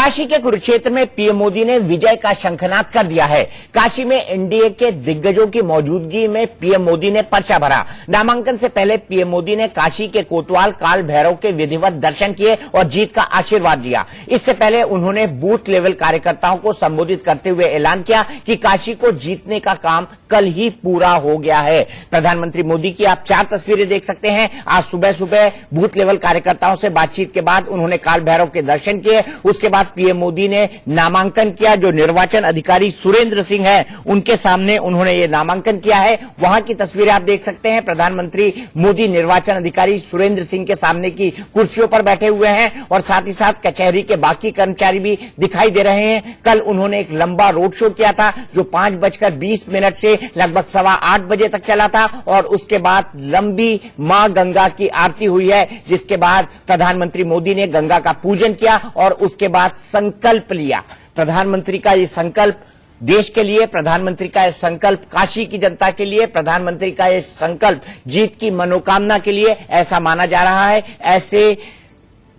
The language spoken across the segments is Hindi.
काशी के कुरुक्षेत्र में पीएम मोदी ने विजय का शंखनाद कर दिया है। काशी में एनडीए के दिग्गजों की मौजूदगी में पीएम मोदी ने पर्चा भरा। नामांकन से पहले पीएम मोदी ने काशी के कोतवाल काल भैरव के विधिवत दर्शन किए और जीत का आशीर्वाद दिया। इससे पहले उन्होंने बूथ लेवल कार्यकर्ताओं को संबोधित करते हुए ऐलान किया कि काशी को जीतने का काम कल ही पूरा हो गया है। प्रधानमंत्री मोदी की आप 4 तस्वीरें देख सकते हैं। आज सुबह सुबह बूथ लेवल कार्यकर्ताओं से बातचीत के बाद उन्होंने काल भैरव के दर्शन किए। उसके बाद पीएम मोदी ने नामांकन किया। जो निर्वाचन अधिकारी सुरेंद्र सिंह है उनके सामने उन्होंने ये नामांकन किया है। वहां की तस्वीरें आप देख सकते हैं। प्रधानमंत्री मोदी निर्वाचन अधिकारी सुरेंद्र सिंह के सामने की कुर्सियों पर बैठे हुए हैं और साथ ही साथ कचहरी के बाकी कर्मचारी भी दिखाई दे रहे हैं। कल उन्होंने एक लंबा रोड शो किया था जो 5:20 से लगभग 8:15 बजे तक चला था और उसके बाद लंबी मां गंगा की आरती हुई है, जिसके बाद प्रधानमंत्री मोदी ने गंगा का पूजन किया और उसके बाद संकल्प लिया। प्रधानमंत्री का ये संकल्प देश के लिए, प्रधानमंत्री का यह संकल्प काशी की जनता के लिए, प्रधानमंत्री का यह संकल्प जीत की मनोकामना के लिए ऐसा माना जा रहा है। ऐसे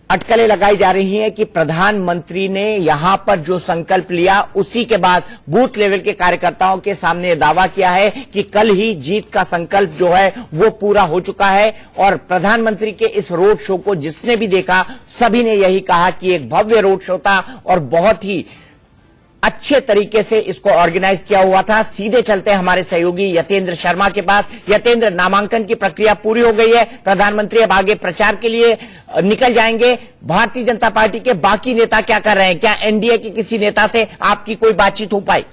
अटकलें लगाई जा रही हैं कि प्रधानमंत्री ने यहां पर जो संकल्प लिया उसी के बाद बूथ लेवल के कार्यकर्ताओं के सामने दावा किया है कि कल ही जीत का संकल्प जो है वो पूरा हो चुका है। और प्रधानमंत्री के इस रोड शो को जिसने भी देखा सभी ने यही कहा कि एक भव्य रोड शो था और बहुत ही अच्छे तरीके से इसको ऑर्गेनाइज किया हुआ था। सीधे चलते हैं हमारे सहयोगी यतेंद्र शर्मा के पास। यतेंद्र, नामांकन की प्रक्रिया पूरी हो गई है। प्रधानमंत्री अब आगे प्रचार के लिए निकल जाएंगे। भारतीय जनता पार्टी के बाकी नेता क्या कर रहे हैं? क्या एनडीए के किसी नेता से आपकी कोई बातचीत हो पाई?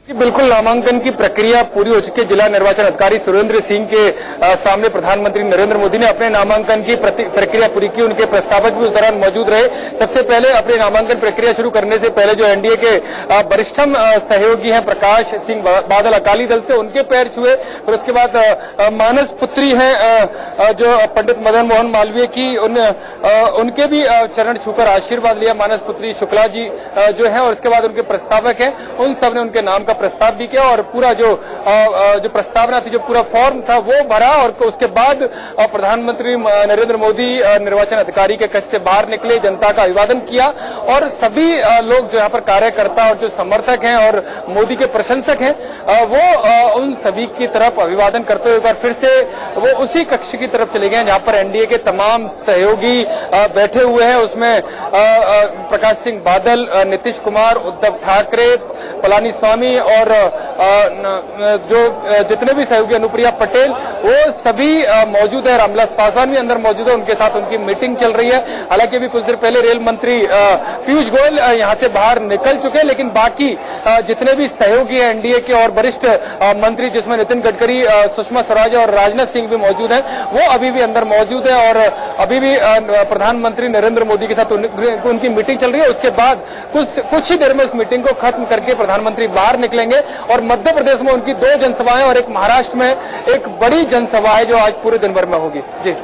बिल्कुल, नामांकन की प्रक्रिया पूरी हो चुकी है। जिला निर्वाचन अधिकारी सुरेंद्र सिंह के सामने प्रधानमंत्री नरेंद्र मोदी ने अपने नामांकन की प्रक्रिया पूरी की। उनके प्रस्तावक भी उस दौरान मौजूद रहे। सबसे पहले अपनी नामांकन प्रक्रिया शुरू करने से पहले जो एनडीए के वरिष्ठतम सहयोगी हैं प्रकाश सिंह बादल अकाली दल से, उनके पैर छुए। फिर उसके बाद मानस पुत्री हैं जो पंडित मदन मोहन मालवीय की, उनके भी चरण छूकर आशीर्वाद लिया। मानस पुत्री शुक्ला जी जो है और उसके बाद उनके प्रस्तावक हैं, उन सब ने उनके नाम का प्रस्ताव भी किया और पूरा जो प्रस्तावना थी, जो पूरा फॉर्म था वो भरा। और उसके बाद प्रधानमंत्री नरेंद्र मोदी निर्वाचन अधिकारी के कक्ष से बाहर निकले, जनता का अभिवादन किया और सभी लोग जो यहाँ पर कार्यकर्ता और जो समर्थक हैं और मोदी के प्रशंसक हैं वो उन सभी की तरफ अभिवादन करते हुए एक बार फिर से वो उसी कक्ष की तरफ चले गए जहाँ पर एनडीए के तमाम सहयोगी बैठे हुए हैं। उसमें प्रकाश सिंह बादल, नीतीश कुमार, उद्धव ठाकरे, पलानीस्वामी और जो जितने भी सहयोगी, अनुप्रिया पटेल, वो सभी मौजूद है। रामविलास पासवान भी अंदर मौजूद है, उनके साथ उनकी मीटिंग चल रही है। हालांकि अभी कुछ देर पहले रेल मंत्री पीयूष गोयल यहां से बाहर निकल चुके हैं, लेकिन बाकी जितने भी सहयोगी हैं एनडीए के और वरिष्ठ मंत्री, जिसमें नितिन गडकरी, सुषमा स्वराज और राजनाथ सिंह भी मौजूद हैं, वो अभी भी अंदर मौजूद है और अभी भी प्रधानमंत्री नरेंद्र मोदी के साथ उनकी मीटिंग चल रही है। उसके बाद कुछ ही देर में उस मीटिंग को खत्म करके प्रधानमंत्री बाहर निकलेंगे और मध्य प्रदेश में उनकी 2 जनसभाएं और एक महाराष्ट्र में एक बड़ी जनसभा है जो आज पूरे दिन भर में होगी। जी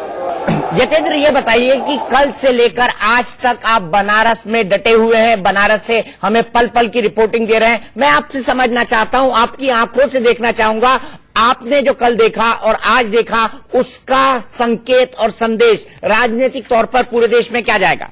यतेंद्र, ये बताइए कि कल से लेकर आज तक आप बनारस में डटे हुए हैं, बनारस से हमें पल पल की रिपोर्टिंग दे रहे हैं। मैं आपसे समझना चाहता हूं, आपकी आंखों से देखना चाहूंगा, आपने जो कल देखा और आज देखा उसका संकेत और संदेश राजनीतिक तौर पर पूरे देश में क्या जाएगा?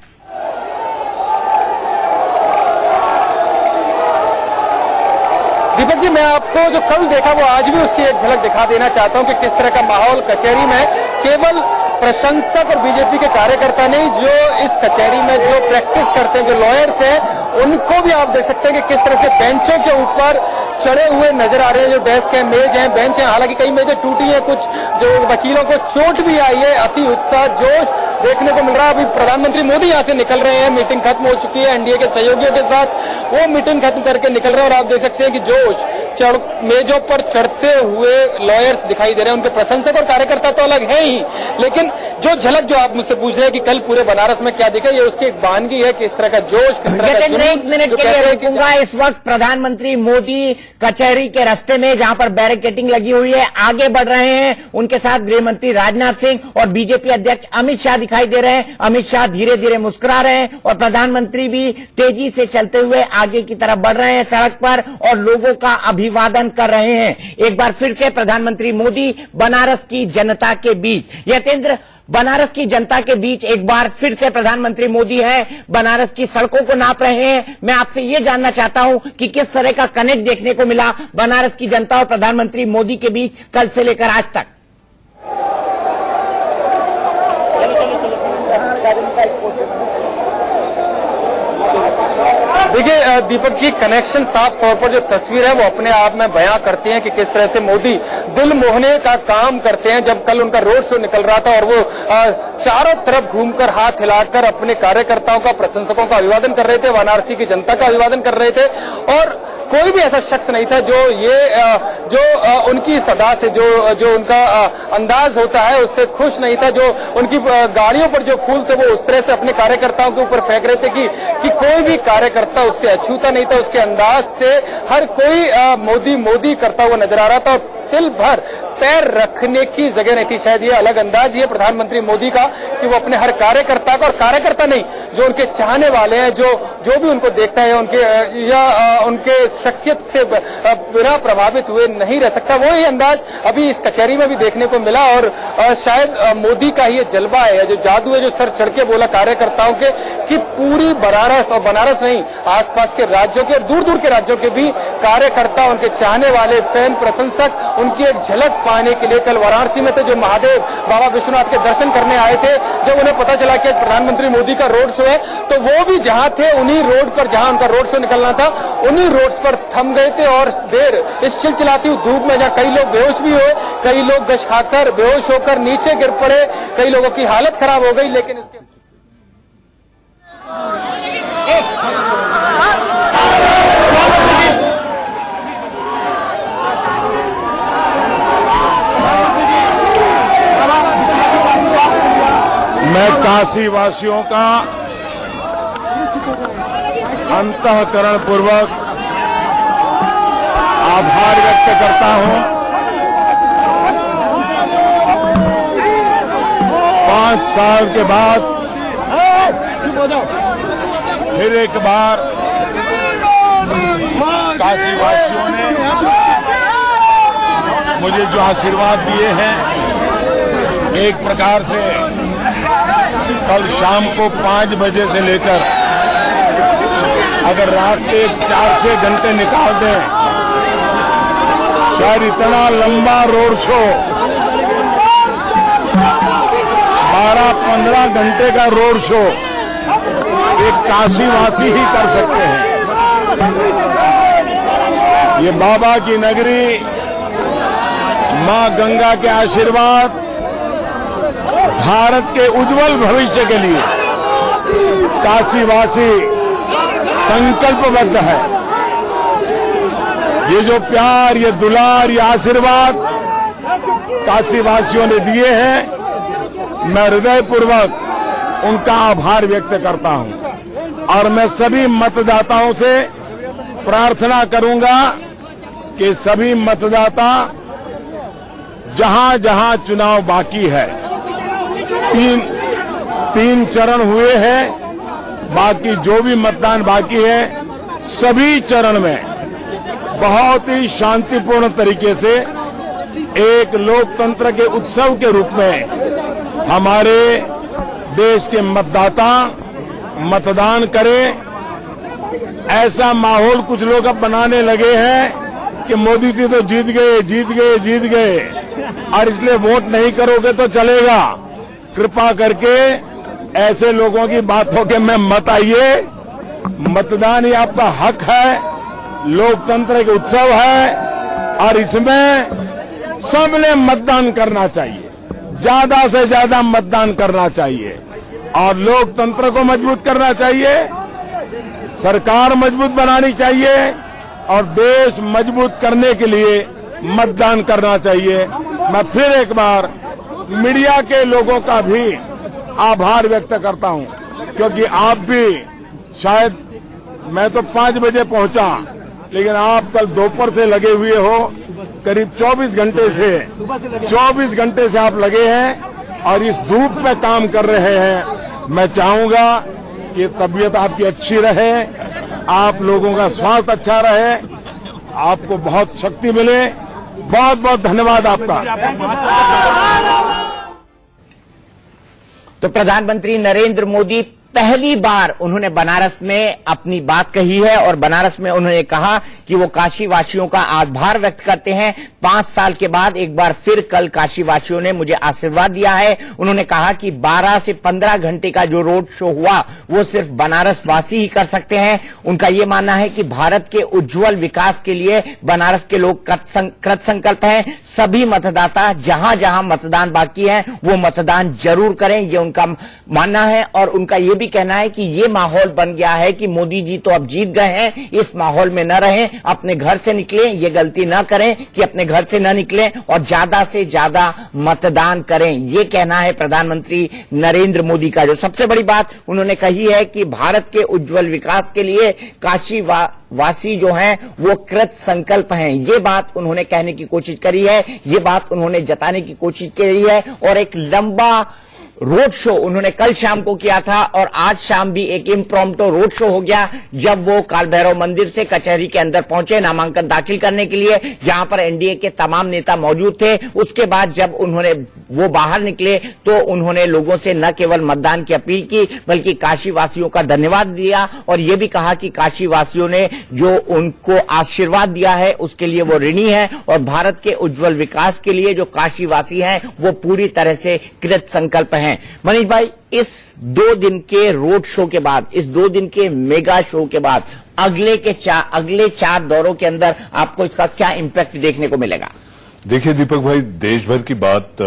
दीपक जी, मैं आपको जो कल देखा वो आज भी उसकी एक झलक दिखा देना चाहता हूं कि किस तरह का माहौल कचहरी में, केवल प्रशंसक और बीजेपी के कार्यकर्ता नहीं, जो इस कचहरी में जो प्रैक्टिस करते हैं, जो लॉयर्स हैं, उनको भी आप देख सकते हैं कि किस तरह से बेंचों के ऊपर चढ़े हुए नजर आ रहे हैं। जो डेस्क है, मेज है, बेंच है, हालांकि कई मेजें टूटी हैं, कुछ जो वकीलों को चोट भी आई है। अति उत्साह, जोश देखने को मिल रहा है। अभी प्रधानमंत्री मोदी यहाँ से निकल रहे हैं, मीटिंग खत्म हो चुकी है एनडीए के सहयोगियों के साथ, वो मीटिंग खत्म करके निकल रहे हैं और आप देख सकते हैं कि जोश, मेजों पर चढ़ते हुए लॉयर्स दिखाई दे रहे हैं। उनके प्रशंसक और कार्यकर्ता तो अलग है ही, लेकिन जो झलक जो आप मुझसे पूछ रहे हैं कि कल पूरे बनारस में क्या दिखा, ये उसकी एक बहानगी है कि इस तरह का जोश, किस तरह का जुनून। 1 मिनट के लिए रोकूंगा। इस वक्त प्रधानमंत्री मोदी कचहरी के रास्ते में, जहां पर बैरिकेडिंग लगी हुई है, आगे बढ़ रहे हैं। उनके साथ गृह मंत्री राजनाथ सिंह और बीजेपी अध्यक्ष अमित शाह दिखाई दे रहे हैं। अमित शाह धीरे धीरे मुस्कुरा रहे हैं और प्रधानमंत्री भी तेजी से चलते हुए आगे की तरफ बढ़ रहे हैं सड़क पर और लोगों का अभिवादन कर रहे हैं। एक बार फिर से प्रधानमंत्री मोदी बनारस की जनता के बीच। यतेंद्र, बनारस की जनता के बीच एक बार फिर से प्रधानमंत्री मोदी है, बनारस की सड़कों को नाप रहे हैं। मैं आपसे यह जानना चाहता हूं कि किस तरह का कनेक्ट देखने को मिला बनारस की जनता और प्रधानमंत्री मोदी के बीच कल से लेकर आज तक। देखिए दीपक जी, कनेक्शन साफ तौर पर जो तस्वीर है वो अपने आप में बयां करती है कि किस तरह से मोदी दिल मोहने का काम करते हैं। जब कल उनका रोड शो निकल रहा था और वो चारों तरफ घूमकर हाथ हिलाकर अपने कार्यकर्ताओं का, प्रशंसकों का अभिवादन कर रहे थे, वाराणसी की जनता का अभिवादन कर रहे थे और कोई भी ऐसा शख्स नहीं था जो उनकी सदा से जो उनका अंदाज होता है उससे खुश नहीं था। जो उनकी गाड़ियों पर जो फूल थे वो उस तरह से अपने कार्यकर्ताओं के ऊपर फेंक रहे थे कि कोई भी कार्यकर्ता उससे अछूता नहीं था। उसके अंदाज से हर कोई मोदी मोदी करता हुआ नजर आ रहा था और तिल भर पैर रखने की जगह नहीं थी। शायद ये अलग अंदाज है प्रधानमंत्री मोदी का कि वो अपने हर कार्यकर्ता को, और कार्यकर्ता नहीं, जो उनके चाहने वाले हैं, जो भी उनको देखता है उनके शख्सियत से बिना प्रभावित हुए नहीं रह सकता। वही अंदाज अभी इस कचहरी में भी देखने को मिला और शायद मोदी का ये जलवा है, जो जादू है, जो सर चढ़ के बोला कार्यकर्ताओं के कि पूरी बनारस, और बनारस नहीं आसपास के राज्यों के और दूर दूर के राज्यों के भी कार्यकर्ता, उनके चाहने वाले, फैन, प्रशंसक उनकी एक झलक पाने के लिए कल वाराणसी में थे, जो महादेव बाबा विश्वनाथ के दर्शन करने आए थे। जब उन्हें पता चला कि प्रधानमंत्री मोदी का रोड शो है तो वो भी जहां थे, उन्हीं रोड पर जहां उनका रोड शो निकलना था, उन्हीं रोड्स पर थम गए थे और देर इस चिलचिलाती हुई धूप में, जहां कई लोग बेहोश भी हुए, कई लोग गश खाकर बेहोश होकर नीचे गिर पड़े, कई लोगों की हालत खराब हो गई। लेकिन इसके मैं काशी वासियों का अंतःकरण पूर्वक आभार व्यक्त करता हूं। 5 साल के बाद फिर एक बार काशी वासियों ने मुझे जो आशीर्वाद दिए हैं, एक प्रकार से कल शाम को 5 बजे से लेकर अगर रात के 4-6 घंटे निकाल दें, शायद इतना लंबा रोड शो 12-15 घंटे का रोड शो एक काशीवासी ही कर सकते हैं। ये बाबा की नगरी, मां गंगा के आशीर्वाद, भारत के उज्जवल भविष्य के लिए काशीवासी संकल्पबद्ध है। ये जो प्यार, ये दुलार, ये आशीर्वाद काशीवासियों ने दिए हैं, मैं हृदयपूर्वक उनका आभार व्यक्त करता हूं और मैं सभी मतदाताओं से प्रार्थना करूंगा कि सभी मतदाता जहां जहां चुनाव बाकी है, तीन चरण हुए हैं, बाकी जो भी मतदान बाकी है, सभी चरण में बहुत ही शांतिपूर्ण तरीके से एक लोकतंत्र के उत्सव के रूप में हमारे देश के मतदाता मतदान करें। ऐसा माहौल कुछ लोग अब बनाने लगे हैं कि मोदी जी तो जीत गए और इसलिए वोट नहीं करोगे तो चलेगा। कृपा करके ऐसे लोगों की बातों के में मत आइए। मतदान ही आपका हक है, लोकतंत्र एक उत्सव है और इसमें सबने मतदान करना चाहिए, ज्यादा से ज्यादा मतदान करना चाहिए और लोकतंत्र को मजबूत करना चाहिए, सरकार मजबूत बनानी चाहिए और देश मजबूत करने के लिए मतदान करना चाहिए। मैं फिर एक बार मीडिया के लोगों का भी आभार व्यक्त करता हूं, क्योंकि आप भी शायद, मैं तो 5 बजे पहुंचा, लेकिन आप कल दोपहर से लगे हुए हो, करीब 24 घंटे से आप लगे हैं और इस धूप में काम कर रहे हैं। मैं चाहूंगा कि तबीयत आपकी अच्छी रहे, आप लोगों का स्वास्थ्य अच्छा रहे आपको बहुत शक्ति मिले। बहुत बहुत धन्यवाद आपका। तो प्रधानमंत्री नरेंद्र मोदी पहली बार उन्होंने बनारस में अपनी बात कही है और बनारस में उन्होंने कहा कि वो काशी वासियों का आभार व्यक्त करते हैं। 5 साल के बाद एक बार फिर कल काशी वासियों ने मुझे आशीर्वाद दिया है। उन्होंने कहा कि 12 से 15 घंटे का जो रोड शो हुआ वो सिर्फ बनारस वासी ही कर सकते हैं। उनका ये मानना है कि भारत के उज्जवल विकास के लिए बनारस के लोग कृत संकल्प हैं। सभी मतदाता जहां जहां मतदान बाकी है वो मतदान जरूर करें, ये उनका मानना है। और उनका ये भी कहना है कि ये माहौल बन गया है कि मोदी जी तो अब जीत गए हैं, इस माहौल में न रहें, अपने घर से निकलें, ये गलती न करें कि अपने घर से न निकलें और ज्यादा से ज्यादा मतदान करें। ये कहना है प्रधानमंत्री नरेंद्र मोदी का। जो सबसे बड़ी बात उन्होंने कही है कि भारत के उज्जवल विकास के लिए काशी वासी जो हैं वो कृत संकल्प हैं। ये बात उन्होंने कहने की कोशिश करी है, ये बात उन्होंने जताने की कोशिश करी है। और एक लंबा रोड शो उन्होंने कल शाम को किया था और आज शाम भी एक इम्प्रॉम्प्टो रोड शो हो गया जब वो काल भैरव मंदिर से कचहरी के अंदर पहुंचे नामांकन दाखिल करने के लिए, जहां पर एनडीए के तमाम नेता मौजूद थे। उसके बाद जब वो बाहर निकले तो उन्होंने लोगों से न केवल मतदान की अपील की बल्कि काशी वासियों का धन्यवाद दिया और ये भी कहा कि काशी वासियों ने जो उनको आशीर्वाद दिया है उसके लिए वो ऋणी है और भारत के उज्जवल विकास के लिए जो काशी वासी हैं वो पूरी तरह से कृत संकल्प हैं। मनीष भाई, इस 2 दिन के रोड शो के बाद, इस 2 दिन के मेगा शो के बाद अगले 4 दौरों के अंदर आपको इसका क्या इंपैक्ट देखने को मिलेगा? देखिए दीपक भाई, देश भर की बात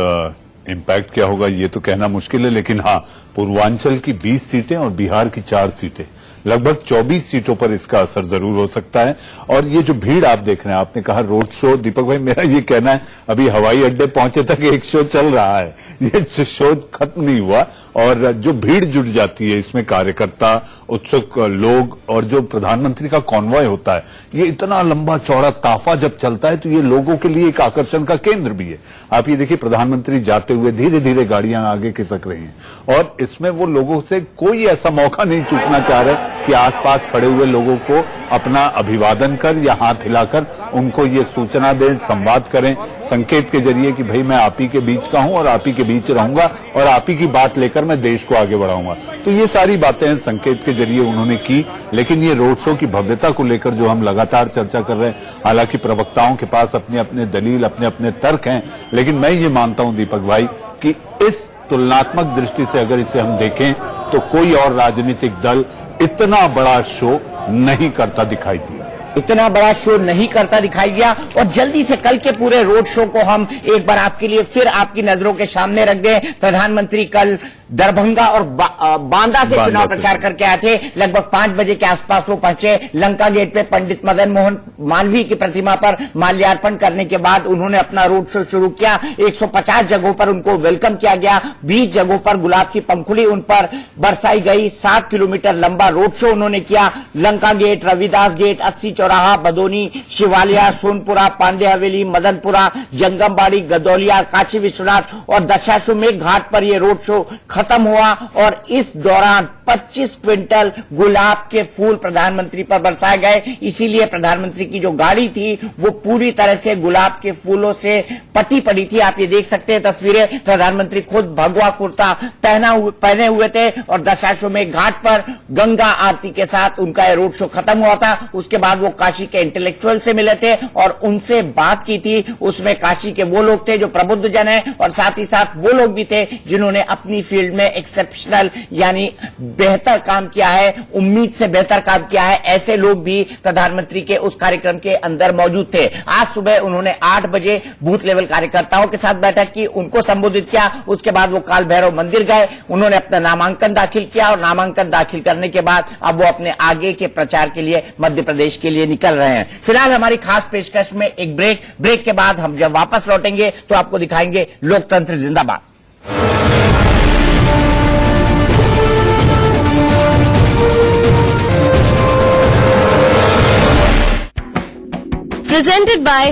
इम्पैक्ट क्या होगा ये तो कहना मुश्किल है, लेकिन हाँ, पूर्वांचल की 20 सीटें और बिहार की 4 सीटें, लगभग 24 सीटों पर इसका असर जरूर हो सकता है। और ये जो भीड़ आप देख रहे हैं, आपने कहा रोड शो, दीपक भाई मेरा ये कहना है अभी हवाई अड्डे पहुंचे तक एक शो चल रहा है, ये शो खत्म नहीं हुआ। और जो भीड़ जुट जाती है इसमें, कार्यकर्ता, उत्सुक लोग और जो प्रधानमंत्री का कॉन्वॉय होता है, ये इतना लंबा चौड़ा ताफा जब चलता है तो ये लोगों के लिए एक आकर्षण का केंद्र भी है। आप ये देखिए, प्रधानमंत्री जाते हुए धीरे धीरे गाड़ियां आगे खिसक रही हैं और इसमें वो लोगों से कोई ऐसा मौका नहीं चूकना चाह रहे कि आसपास खड़े हुए लोगों को अपना अभिवादन कर या हाथ हिलाकर उनको ये सूचना दें, संवाद करें संकेत के जरिए कि भाई मैं आप ही के बीच का हूं और आप ही के बीच रहूंगा और आप ही की बात लेकर मैं देश को आगे बढ़ाऊंगा। तो ये सारी बातें संकेत के जरिए उन्होंने की। लेकिन ये रोड शो की भव्यता को लेकर जो हम लगातार चर्चा कर रहे हैं, हालांकि प्रवक्ताओं के पास अपने अपने दलील, अपने अपने तर्क हैं, लेकिन मैं ये मानता हूं दीपक भाई कि इस तुलनात्मक दृष्टि से अगर इसे हम देखें तो कोई और राजनीतिक दल इतना बड़ा शो नहीं करता दिखाई दिया, इतना बड़ा शो नहीं करता दिखाई दिया। और जल्दी से कल के पूरे रोड शो को हम एक बार आपके लिए फिर आपकी नजरों के सामने रख दें। प्रधानमंत्री कल दरभंगा और बांदा से चुनाव प्रचार करके आए थे। लगभग 5 बजे के आसपास वो पहुंचे। लंका गेट पे पंडित मदन मोहन मालवीय की प्रतिमा पर माल्यार्पण करने के बाद उन्होंने अपना रोड शो शुरू किया। 150 जगहों पर उनको वेलकम किया गया। 20 जगहों पर गुलाब की पंखुड़ी उन पर बरसाई गई। 7 किलोमीटर लंबा रोड शो उन्होंने किया। लंका गेट, रविदास गेट, 80 चौराहा, बदोनी, शिवालिया, सोनपुरा, पांडे हवेली, मदनपुरा, जंगमबाड़ी, गदौलिया, काशी विश्वनाथ और दशाश्वमेध घाट पर यह रोड शो खत्म हुआ। और इस दौरान 25 क्विंटल गुलाब के फूल प्रधानमंत्री पर बरसाए गए। इसीलिए प्रधानमंत्री की जो गाड़ी थी वो पूरी तरह से गुलाब के फूलों से पटी पड़ी थी। आप ये देख सकते हैं तस्वीरें। प्रधानमंत्री खुद भगवा कुर्ता पहने हुए थे और दशाश्वमेध घाट पर गंगा आरती के साथ उनका रोड शो खत्म हुआ था। उसके बाद वो काशी के इंटेलेक्चुअल से मिले थे और उनसे बात की थी। उसमें काशी के वो लोग थे जो प्रबुद्ध जन है और साथ ही साथ वो लोग भी थे जिन्होंने अपनी फील्ड में एक्सेप्शनल यानी बेहतर काम किया है, उम्मीद से बेहतर काम किया है। ऐसे लोग भी प्रधानमंत्री के उस कार्यक्रम के अंदर मौजूद थे। आज सुबह उन्होंने 8 बजे बूथ लेवल कार्यकर्ताओं के साथ बैठक की, उनको संबोधित किया। उसके बाद वो काल भैरव मंदिर गए, उन्होंने अपना नामांकन दाखिल किया और नामांकन दाखिल करने के बाद अब वो अपने आगे के प्रचार के लिए मध्य प्रदेश के लिए निकल रहे हैं। फिलहाल हमारी खास पेशकश में एक ब्रेक के बाद हम जब वापस लौटेंगे तो आपको दिखाएंगे लोकतंत्र जिंदाबाद। Presented by